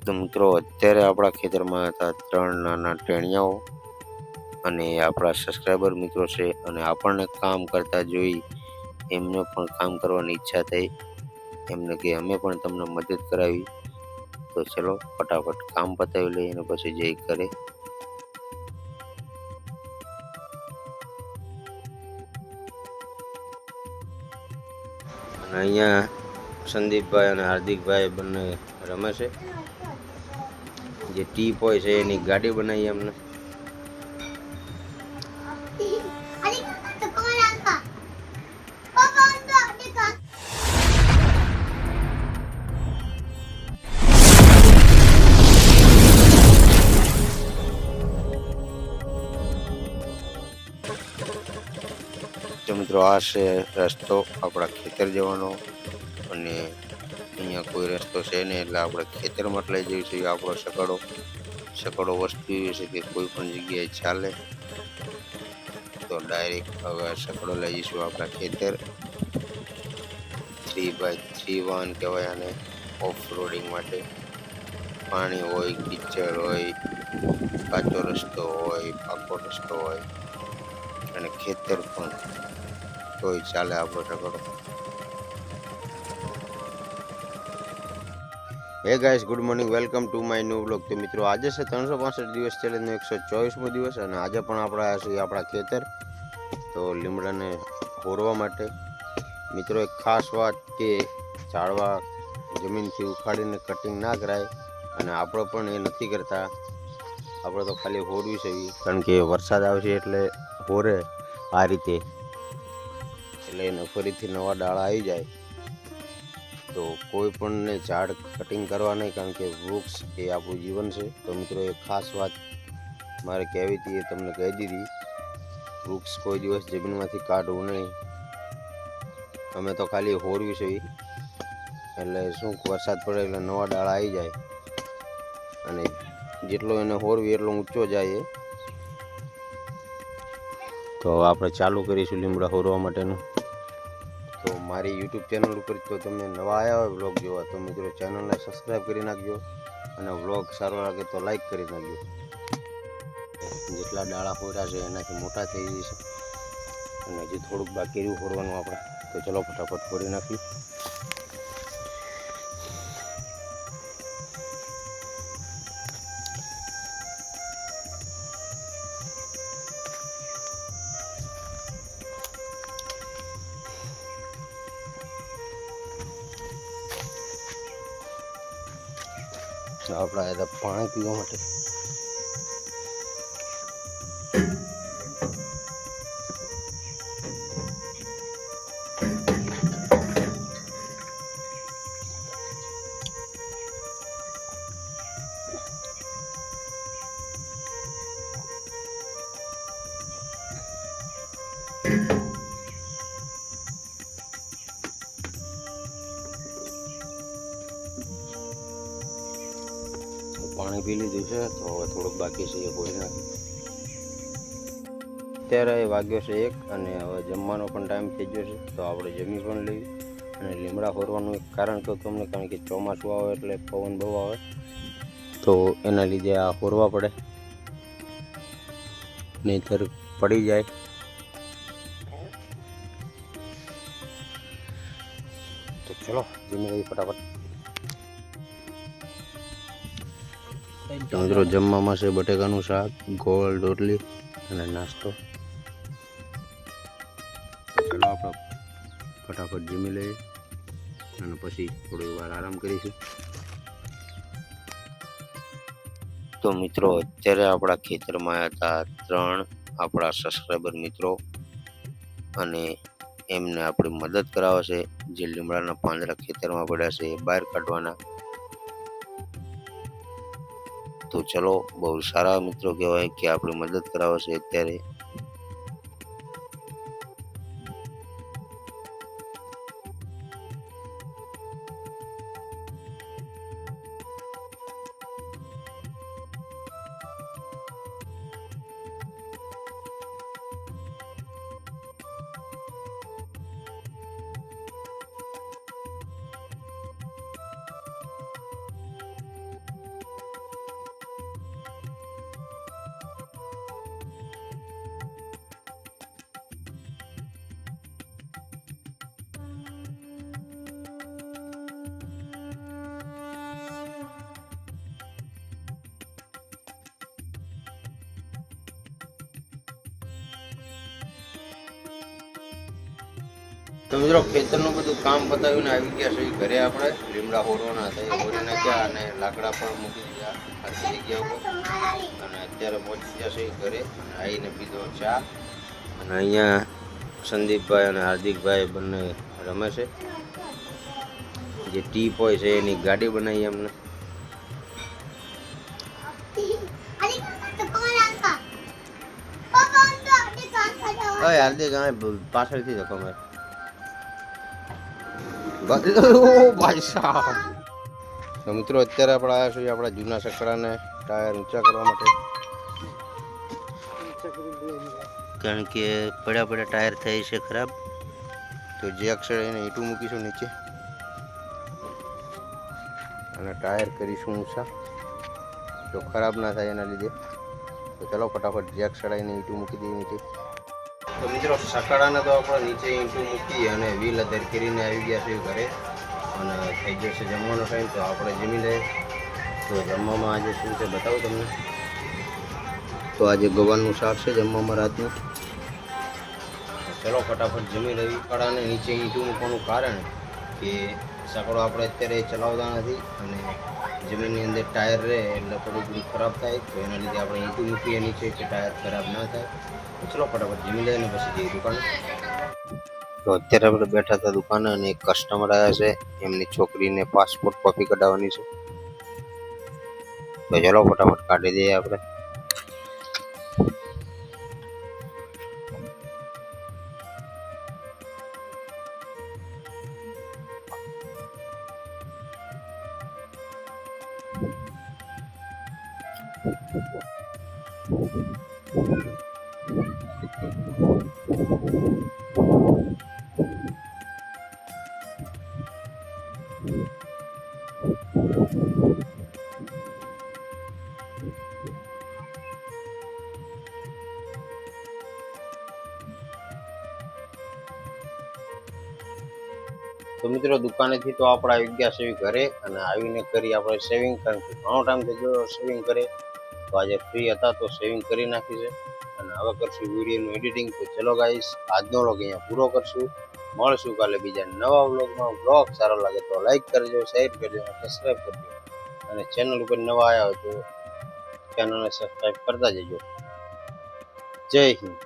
તો મિત્રો અત્યારે આપણા ખેતરમાં હતા 3 નાના ટેણિયાઓ અને આપણા સબસ્ક્રાઈબર મિત્રો છે અને આપણને કામ કરતા જોઈ એમને પણ કામ કરવાની ઈચ્છા થઈ. એમને કે અમે પણ તમને મદદ કરાવી. તો ચલો ફટાફટ કામ પતાવી લઈએ અને પછી જઈ કરે. અને અહીંયા સંદીપભાઈ અને હાર્દિકભાઈ બંને રમે છે. જે ટીપ હોય છે એની ગાડી બનાવી એમને. તો મિત્રો આ છે રસ્તો આપણા ખેતર જવાનો અને અહીંયા કોઈ રસ્તો છે નહીં એટલે આપણે ખેતરમાં જ લઈ જઈએ છીએ આપણો સકડો વસ્તુ એવી છે કે કોઈ પણ જગ્યાએ ચાલે. તો ડાયરેક્ટ હવે સકડો લઈ જઈશું આપણા ખેતર. 3x3 વાહન કહેવાય આને ઓફ રોડિંગ માટે. પાણી હોય, કીચડ હોય, કાચો રસ્તો હોય, પાકો રસ્તો હોય અને ખેતર પણ તોય ચાલે આપણો સકડો. Hey guys, good morning, welcome to my new blog. તો મિત્રો આજે છે 365 દિવસ ચેલેન્જનો 124મો દિવસ અને આજે પણ આપણે આવ્યા છીએ આપણા ખેતર તો લીમડાને હોરવા માટે. મિત્રો એક ખાસ વાત કે ઝાડવા જમીનથી ઉખાડીને કટિંગ ના કરાય અને આપણે પણ એ નથી કરતા. આપણે તો ખાલી હોરવી છે કારણ કે વરસાદ આવશે એટલે હોરે આ રીતે એટલે એને ફરીથી નવા ડાળા આવી જાય. તો કોઈ પણને ઝાડ કટિંગ કરવા નહીં કારણ કે વૃક્ષ એ આપણું જીવન છે. તો મિત્રો એક ખાસ વાત મારે કહેવી હતી એ તમને કહી દીધી. વૃક્ષ કોઈ દિવસ જમીનમાંથી કાઢવું નહીં. અમે તો ખાલી હોરવી છે એટલે શું વરસાદ પડે એટલે નવા ડાળા આવી જાય અને જેટલો એને હોરવી એટલો ઊંચો જાય. તો આપણે ચાલુ કરીશું લીમડા હોરવા માટેનું. તો મારી યુટ્યુબ ચેનલ ઉપર તો તમે નવા આવ્યા હોય વ્લોગ જોવા તો મિત્રો ચેનલને સબસ્ક્રાઈબ કરી નાખજો અને વ્લોગ સારો લાગે તો લાઈક કરી નાખજો. જેટલા ડાળા હોર્યા છે એનાથી મોટા થઈ જશે અને હજી થોડુંક બાકી રહ્યું હોરવાનું આપણે. તો ચલો ફટાફટ હોરી નાખી. આપણા આવ્યા પાણી પીવા માટે. પાણી પી લીધું છે તો હવે થોડુંક બાકી છે એ ભોરી નાખી. અત્યારે વાગ્યો છે 1 અને હવે જમવાનો પણ ટાઈમ થઈ ગયો છે તો આપણે જમી પણ લઈએ. અને લીમડા હોરવાનું એક કારણ કહું તમને, કારણ કે ચોમાસું આવે એટલે પવન બહુ આવે તો એના લીધે આ હોરવા પડે નહીંતર પડી જાય. તો ચલો જમી લઈએ ફટાફટ. મિત્રો જમવામાં છે બટેકાનું શાક, ગોળ રોટલી અને નાસ્તો. ચાલો આપણે ફટાફટ જમી લઈએ અને પછી થોડી વાર આરામ કરીશું. તો મિત્રો અત્યારે આપણા ખેતરમાં હતા 3 આપણા સબસ્ક્રાઈબર મિત્રો અને એમને આપણી મદદ કરાવે છે. જે લીમડાના પાંદડા ખેતરમાં પડ્યા છે એ બહાર કાઢવાના. તો ચલો, બહુ સારા મિત્રો કહેવાય કે આપણી મદદ કરાવે છે અત્યારે. તો મિત્રો ખેતરનું બધું કામ પતાવીને આવી ગયા છે ઘરે. આપણે લીમડા હોરવાના હતા, હોરી નાખ્યા અને લાકડા પણ મૂકી દીધા ખાલી જગ્યા ઉપર. અને અત્યારે પહોંચી ગયા છે ઘરે અને આવીને પીધો ચા. અને અહીંયા સંદીપભાઈ અને હાર્દિકભાઈ બંને રમે છે. જે ટીપ હોય છે એની ગાડી બનાવી અમને. હાર્દિક પાછળથી ધક્કો માર. ભાઈ સાહેબ, તો મિત્રો અત્યારે આપણે આવ્યા છીએ આપણા જૂના સકડાને ટાયર ઊંચા કરવા માટે. કારણ કે પડ્યા પડ્યા ટાયર થઈ છે ખરાબ. તો જે અક્ષર એને ઈંટું મૂકીશું નીચે અને ટાયર કરીશું ઊંચા, તો ખરાબ ના થાય એના લીધે. તો ચલો ફટાફટ જેક સડાઈને ઈંટું મૂકી દઈએ નીચે. તો મિત્રો સકડાને તો આપણે નીચે ઈંટું મૂકી અને વ્હીલ અધર કરીને આવી ગયા છે ઘરે. અને થઈ જશે જમવાનો ટાઈમ, તો આપણે જમી લઈએ. તો જમવામાં આજે શું છે બતાવું તમને. તો આજે ગવારનું શાક છે જમવામાં રાતનું. ચલો ફટાફટ જમી લઈએ. સકડાને નીચે ઈંટું મૂકવાનું કારણ કે સકડો આપણે અત્યારે ચલાવતા નથી અને જમીનની અંદર ટાયર રહે એટલે થોડું ખરાબ થાય. તો એના લીધે આપણે ઈંટું મૂકીએ નીચે કે ટાયર ખરાબ ના થાય. તો ચલો ફટાફટ જમી લઈએ અને પછી જઈએ દુકાને. તો અત્યારે આપણે બેઠા હતા દુકાને અને એક કસ્ટમર આવ્યા છે. એમની છોકરીને પાસપોર્ટ કોપી કઢાવવાની છે. તો ચલો ફટાફટ કાઢી દઈએ આપણે. તો મિત્રો દુકાનેથી તો આપણે આવી ગયા છે ઘરે અને આવીને કરી આપણે સેવિંગ. કારણ કે ઘણો ટાઈમ થઈ ગયો સેવિંગ કરે. તો આજે ફ્રી હતા તો સેવિંગ કરી નાખી છે અને હવે કરશું વિડીયોનું એડિટિંગ. તો ચલો ગાઈસ, આજનો વ્લોગ અહીંયા પૂરો કરશું. મળશું કાલે બીજા નવા વ્લોગમાં. વ્લોગ સારો લાગે તો લાઈક કરજો, શેર કરજો, સબસ્ક્રાઈબ કરજો. અને ચેનલ ઉપર નવા આવ્યા હોય તો ચેનલને સબસ્ક્રાઈબ કરતા જજો. જય હિન્દ.